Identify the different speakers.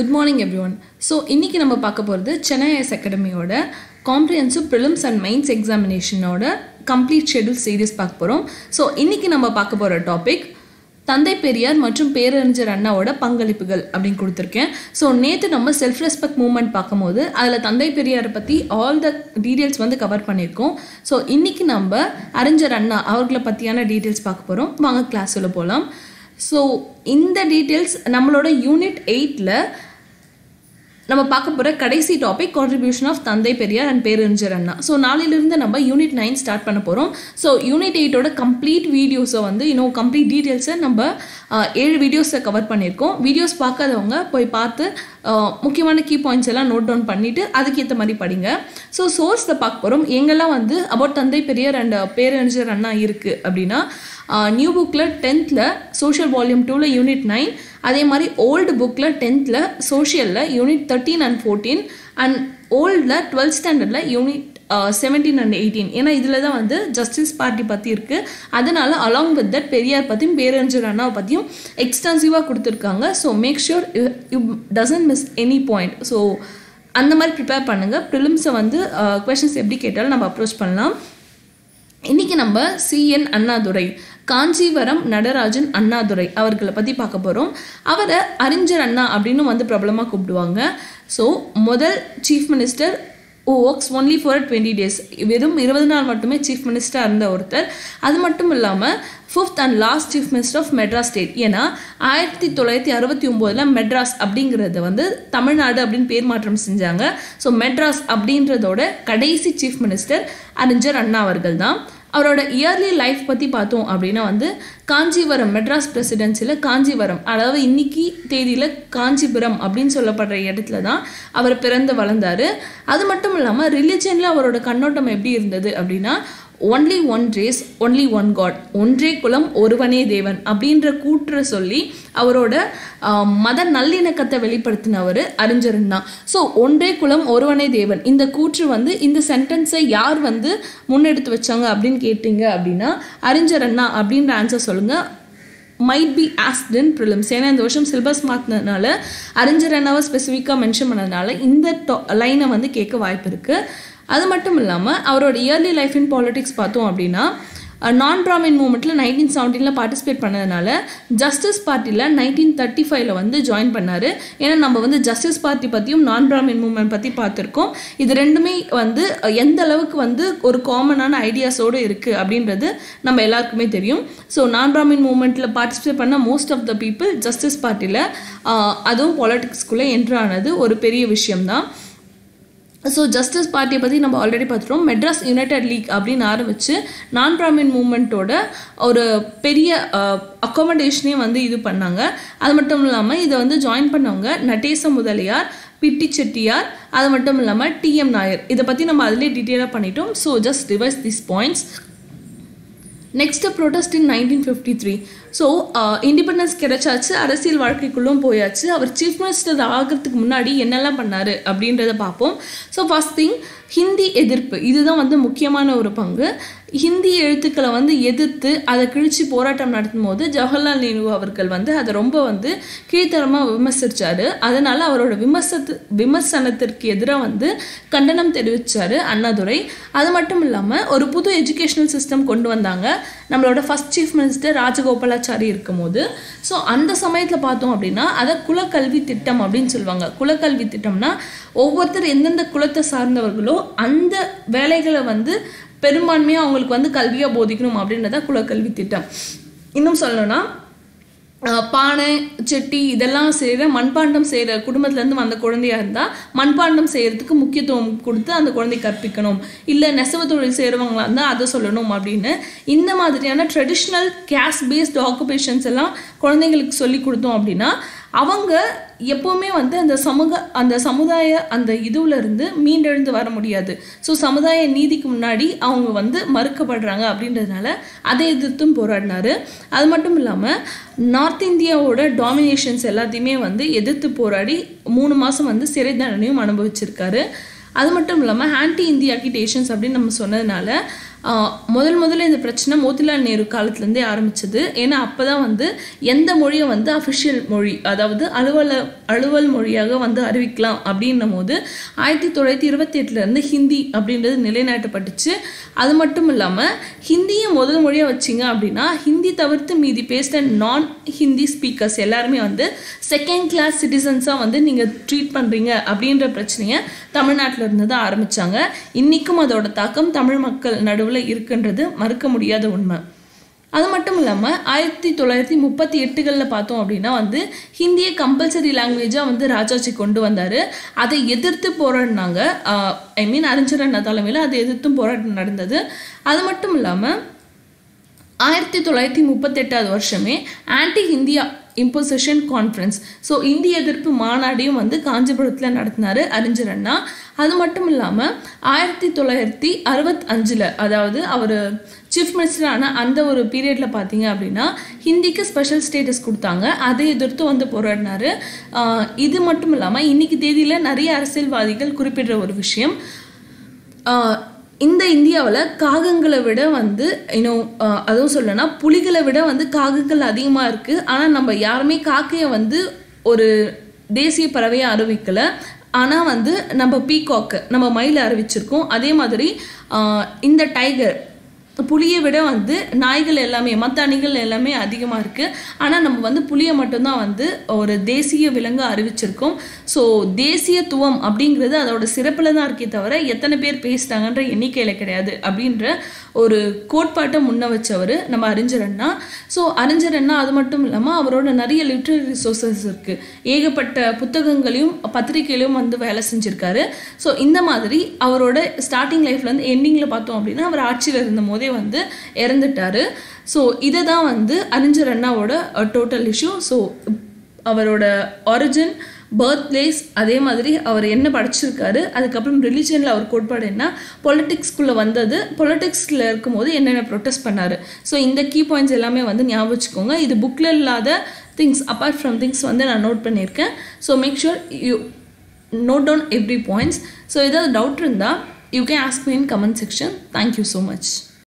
Speaker 1: Good morning everyone. So இன்னைக்கு நம்ம பார்க்க போறது சென்னை ஐஎஸ் அகாடமியோட காம்ப்ரிஹென்சிவ் prelims and mains examinationோட complete schedule series பார்க்க போறோம். So இன்னைக்கு நம்ம பார்க்க போற டாபிக் தந்தை பெரியார் மற்றும் பேரறிஞர் அண்ணாவோட பங்களிப்புகள் அப்படினு கொடுத்திருக்கேன். So நேத்து நம்ம செல்ஃப் ரெஸ்பெக்ட் மூவ்மெண்ட் பாக்கும்போது அதுல தந்தை பெரியார் பத்தி ஆல் தி டீடைல்ஸ் வந்து கவர் பண்ணிருக்கோம். So இன்னைக்கு நம்ம அறிஞர் அண்ணா அவங்கள பத்தியான டீடைல்ஸ் பார்க்க போறோம். வாங்க கிளாஸ்ல போலாம். So இந்த டீடைல்ஸ் நம்மளோட யூனிட் 8ல நம்ம பார்க்க போற கடைசி டாபிக் கான்ட்ரிபியூஷன் ஆஃப் தந்தை பெரியார் அண்ட் பேரறிஞர் அண்ணா. ஸோ நாளையிலிருந்து நம்ம யூனிட் 9 ஸ்டார்ட் பண்ண போகிறோம். ஸோ யூனிட் 8ஓட கம்ப்ளீட் வீடியோஸை வந்து இன்னும் கம்ப்ளீட் டீட்டெயில்ஸை நம்ம 7 வீடியோஸை கவர் பண்ணியிருக்கோம். வீடியோஸ் பார்க்காதவங்க போய் பார்த்து முக்கியமான கீ பாயிண்ட்ஸ் எல்லாம் நோட் டவுன் பண்ணிவிட்டு அதுக்கேற்ற மாதிரி படிங்க. ஸோ சோர்ஸில் பார்க்க போகிறோம். எங்கெல்லாம் வந்து அபவுட் தந்தை பெரியார் அண்ட் பேரறிஞர் அண்ணா இருக்குது அப்படின்னா நியூ புக்கில் 10th சோஷியல் வால்யூம் 2ல யூனிட் 9, அதே மாதிரி ஓல்டு புக்கில் 10th சோஷியலில் யூனிட் 13 and 14 அண்ட் ஓல்டில் 12th ஸ்டாண்டர்டில் யூனிட் 17 and 18. ஏன்னா இதில் தான் வந்து ஜஸ்டிஸ் பார்ட்டி பற்றி இருக்குது. அதனால அலாங் வித் தட் பெரியார் பற்றியும் பேரறிஞர் அண்ணாவை பற்றியும் எக்ஸ்டென்சிவாக கொடுத்துருக்காங்க. So make sure you doesn't miss any point. So அந்த மாதிரி ப்ரிப்பேர் பண்ணுங்கள். ப்ரிலிம்ஸை வந்து கொஷின்ஸ் எப்படி கேட்டாலும் நம்ம அப்ரோச் பண்ணலாம். இன்றைக்கி நம்ம CN அண்ணாதுரை, காஞ்சிவரம் நடராஜன் அண்ணாதுரை அவர்களை பற்றி பார்க்க போகிறோம். அவரை அறிஞர் அண்ணா அப்படின்னு வந்து பிரபலமாக கூப்பிடுவாங்க. ஸோ முதல் chief minister who works only for 20 days, வெறும் 20 நாள் மட்டுமே சீஃப் மினிஸ்டராக இருந்த ஒருத்தர். அது மட்டும் இல்லாமல் 5th and last chief minister of Madras state. ஏன்னா 1969 மெட்ராஸ் அப்படிங்கிறது வந்து தமிழ்நாடு அப்படின்னு பேர் மாற்றம் செஞ்சாங்க. ஸோ மெட்ராஸ் அப்படின்றதோட கடைசி சீஃப் மினிஸ்டர் அறிஞர் அண்ணா அவர்கள் தான். அவரோட இயர்லி லைஃப் பற்றி பார்த்தோம் அப்படின்னா வந்து காஞ்சிவரம் மெட்ராஸ் பிரசிடென்சியில் காஞ்சிவரம், அதாவது இன்னைக்கு தேதியில் காஞ்சிபுரம் அப்படின்னு சொல்லப்படுற இடத்துல தான் அவர் பிறந்து வளர்ந்தார். அது மட்டும் இல்லாமல் ரிலிஜனில் அவரோட கண்ணோட்டம் எப்படி இருந்தது அப்படின்னா only one race only one god, ஒன்றே குலம் ஒருவனே தேவன் அப்படின்ற கூற்றை சொல்லி அவரோட மத நல்லிணக்கத்தை வெளிப்படுத்தினவர் அறிஞர் அண்ணா. ஸோ ஒன்றே குலம் ஒருவனே தேவன் இந்த கூற்று வந்து இந்த சென்டென்ஸை யார் வந்து முன்னெடுத்து வச்சாங்க அப்படின்னு கேட்டீங்க அப்படின்னா அறிஞர் அண்ணா அப்படின்ற ஆன்சர் சொல்லுங்கள். Might be asked in prelims. ஏன்னா இந்த வருஷம் சிலபஸ் மாற்றினதுனால அறிஞர் அண்ணாவை ஸ்பெசிஃபிக்காக மென்ஷன் பண்ணதுனால இந்த லைனை வந்து கேட்க வாய்ப்பு இருக்குது. அது மட்டும் இல்லாமல் அவரோட இயர்லி லைஃப் இன் பாலிடிக்ஸ் பார்த்தோம் அப்படின்னா நான் பிராமின் மூமெண்ட்டில் 1917 பார்ட்டிசிபேட் பண்ணதுனால ஜஸ்டிஸ் பார்ட்டியில் 1935 வந்து ஜாயின் பண்ணார். ஏன்னா நம்ம வந்து ஜஸ்டிஸ் பார்ட்டி பற்றியும் நான் பிராமின் மூமெண்ட் பற்றி பார்த்துருக்கோம். இது ரெண்டுமே வந்து எந்த அளவுக்கு வந்து ஒரு காமனான ஐடியாஸோடு இருக்குது அப்படின்றது நம்ம எல்லாருக்குமே தெரியும். ஸோ நான் பிராமின் மூமெண்ட்டில் பார்ட்டிசிபேட் பண்ண most of the people justice பார்ட்டியில், அதுவும் பாலிடிக்ஸ்குள்ளே என்ட்ரு ஆனது ஒரு பெரிய விஷயம்தான். ஸோ ஜஸ்டிஸ் பார்ட்டியை பற்றி நம்ம ஆல்ரெடி பார்த்துட்டோம். மெட்ராஸ் யுனைடெட் லீக் அப்படின்னு ஆரம்பித்து நான் பிராமின் மூமெண்ட்டோட ஒரு பெரிய அக்காமடேஷனே வந்து இது பண்ணாங்க. அது மட்டும் இல்லாமல் இதை வந்து ஜாயின் பண்ணவங்க நடேச முதலியார், பிட்டி செட்டியார், அது மட்டும் இல்லாமல் TM நாயர். இதை பற்றி நம்ம அதிலே டீட்டெயிலாக பண்ணிட்டோம். So just revise this points. Next protest in 1953. So independence கிடைச்சாச்சு, அரசியல் வாழ்க்கைக்குள்ளும் போயாச்சு. அவர் சீஃப் மினிஸ்டர் ஆகிறதுக்கு முன்னாடி என்னெல்லாம் பண்ணார் அப்படின்றத பார்ப்போம். ஸோ ஃபர்ஸ்ட் திங் ஹிந்தி எதிர்ப்பு, இதுதான் வந்து முக்கியமான ஒரு பங்கு. ஹிந்தி எழுத்துக்களை வந்து எதிர்த்து அதை கிழிச்சு போராட்டம் நடத்தும் போது ஜவஹர்லால் நேரு அவர்கள் வந்து அதை ரொம்ப வந்து கீழ்த்தரமாக விமர்சித்தார். அதனால் அவரோட விமர்சனத்திற்கு எதிராக வந்து கண்டனம் தெரிவித்தார் அண்ணாதுரை. அது மட்டும் இல்லாமல் ஒரு புது எஜுகேஷனல் சிஸ்டம் கொண்டு வந்தாங்க நம்மளோட ஃபர்ஸ்ட் சீஃப் மினிஸ்டர் ராஜகோபாலாச்சாரி இருக்கும்போது. ஸோ அந்த சமயத்தில் பார்த்தோம் அப்படின்னா அதை குலக்கல்வி திட்டம் அப்படின்னு சொல்லுவாங்க. குலக்கல்வி திட்டம்னா ஒவ்வொருத்தர் எந்தெந்த குலத்தை சார்ந்தவர்களோ அந்த வேலைகளை வந்து பெரும்பான்மையாக அவங்களுக்கு வந்து கல்வியாக போதிக்கணும் அப்படின்றத குலக்கல்வி திட்டம். இன்னும் சொல்லணும்னா பானை செட்டி இதெல்லாம் செய்கிற மண்பாண்டம் செய்கிற குடும்பத்துலேருந்து வந்த குழந்தையாக இருந்தால் மண்பாண்டம் செய்கிறதுக்கு முக்கியத்துவம் கொடுத்து அந்த குழந்தை கற்பிக்கணும். இல்லை நெசவு தொழில் செய்கிறவங்களா இருந்தால் அதை சொல்லணும் அப்படின்னு இந்த மாதிரியான ட்ரெடிஷ்னல் கேஸ்ட் பேஸ்ட் ஆக்குபேஷன்ஸ் எல்லாம் குழந்தைங்களுக்கு சொல்லி கொடுத்தோம் அப்படின்னா அவங்க எப்போவுமே வந்து அந்த சமுதாய அந்த இதுலேருந்து மீண்டெழுந்து வர முடியாது. ஸோ சமுதாய நீதிக்கு முன்னாடி அவங்க வந்து மறுக்கப்படுறாங்க அப்படின்றதுனால அதை எதிர்த்தும் போராடினார். அது மட்டும் இல்லாமல் நார்த் இந்தியாவோட டாமினேஷன்ஸ் எல்லாத்தையுமே வந்து எதிர்த்து போராடி 3 மாதம் வந்து சிறை தண்டனையும் அனுபவிச்சிருக்காரு. அது மட்டும் இல்லாமல் ஆன்டி இந்தியா அகிடேஷன்ஸ் அப்படின்னு நம்ம சொன்னதுனால முதல்ல இந்த பிரச்சனை மோதிலால் நேரு காலத்துலேருந்தே ஆரம்பிச்சது. ஏன்னா அப்போ தான் வந்து எந்த மொழியை வந்து அஃபிஷியல் மொழி, அதாவது அலுவல் மொழியாக வந்து அறிவிக்கலாம் அப்படின்னும் போது 1928 ஹிந்தி அப்படின்றது நிலைநாட்டப்பட்டுச்சு. அது மட்டும் இல்லாமல் ஹிந்தியை முதல் மொழியாக வச்சிங்க அப்படின்னா ஹிந்தி தவிர்த்து மீதி பேசுகிற நான் ஹிந்தி ஸ்பீக்கர்ஸ் எல்லாருமே வந்து செகண்ட் கிளாஸ் சிட்டிசன்ஸாக வந்து நீங்கள் ட்ரீட் பண்ணுறீங்க அப்படின்ற பிரச்சனையை தமிழ்நாட்டில் இருந்து தான் ஆரம்பித்தாங்க. இன்றைக்கும் அதோட தாக்கம் தமிழ் மக்கள் நடுவில் இருக்குன்றது மறுக்க முடியாத உண்மை. அது மட்டும் இல்லாமல் 1938 பார்த்தோம் அப்படின்னா வந்து ஹிந்தியை கம்பல்சரி லாங்குவேஜாக வந்து ராஜாஜி கொண்டு வந்தார். அதை எதிர்த்து போராடினாங்க. அறிஞர் அண்ணா தலைமையில் அதை எதிர்த்தும் போராட்டம் நடந்தது. அது மட்டும் இல்லாமல் 1938 வருஷமே anti India imposition conference, so இந்திய எதிர்ப்பு மாநாடையும் வந்து காஞ்சிபுரத்தில் நடத்தினார் அறிஞர் அண்ணா. அது மட்டும் இல்லாமல் 1965 அதாவது அவர் சீஃப் மினிஸ்டரான அந்த ஒரு பீரியடில் பார்த்தீங்க அப்படின்னா ஹிந்திக்கு ஸ்பெஷல் ஸ்டேட்டஸ் கொடுத்தாங்க. அதை எதிர்த்து வந்து போராடினார். இது மட்டும் இல்லாமல் இன்னைக்கு தேதியில் நிறைய அரசியல்வாதிகள் குறிப்பிடுற ஒரு விஷயம், இந்த இந்தியாவில் காகங்களை விட வந்து இன்னும் அதுவும் சொல்லணும்னா புலிகளை விட வந்து காகங்கள் அதிகமாக இருக்குது. ஆனால் நம்ம யாருமே காக்கையை வந்து ஒரு தேசிய பறவையை அறிவிக்கலை. ஆனால் வந்து நம்ம பீகாக்கு, நம்ம மயில் அறிவிச்சிருக்கோம். அதே மாதிரி இந்த டைகர், புலியை விட வந்து நாய்கள் எல்லாமே, மற்ற அணிகள் எல்லாமே அதிகமாக இருக்குது. ஆனால் நம்ம வந்து புலியை மட்டும்தான் வந்து ஒரு தேசிய விலங்கு அறிவிச்சிருக்கோம். ஸோ தேசியத்துவம் அப்படிங்கிறது அதோட சிறப்பில் தான் இருக்கே தவிர எத்தனை பேர் பேசிட்டாங்கன்ற எண்ணிக்கையில் கிடையாது அப்படின்ற ஒரு கோட்பாட்டை முன்ன வச்சவர் நம்ம அறிஞர் அண்ணா. ஸோ அறிஞர் அண்ணா அது மட்டும் இல்லாமல் அவரோட நிறைய லிட்ரரி ரிசோர்ஸஸ் இருக்குது. ஏகப்பட்ட புத்தகங்களையும் பத்திரிகையிலையும் வந்து வேலை செஞ்சுருக்காரு. ஸோ இந்த மாதிரி அவரோட ஸ்டார்டிங் லைஃப்லேருந்து எண்டிங்கில் பார்த்தோம் அப்படின்னா அவர் ஆட்சியில் இருந்த போதே வந்து இறந்துட்டாரு. ஸோ இதை தான் வந்து அறிஞர் அண்ணாவோட டோட்டல் இஷ்யூ. ஸோ அவரோட ஆரிஜின், பர்த் பிளேஸ், அதே மாதிரி அவர் என்ன படிச்சிருக்காரு, அதுக்கப்புறம் ரிலிஜனில் அவர் கோட்பாடு என்ன, பொலிட்டிக்ஸ்குள்ளே வந்தது, பொலிட்டிக்ஸில் இருக்கும்போது என்னென்ன ப்ரொட்டஸ்ட் பண்ணார். ஸோ இந்த கீ பாயிண்ட்ஸ் எல்லாமே வந்து ஞாபகம் வச்சுக்கோங்க. இது புக்கில் இல்லாத திங்ஸ், அப்பார்ட் ஃப்ரம் திங்ஸ் வந்து நான் நோட் பண்ணியிருக்கேன். So make sure you note down every points. So ஏதாவது டவுட் இருந்தால் you can ask me in comment section. Thank you so much.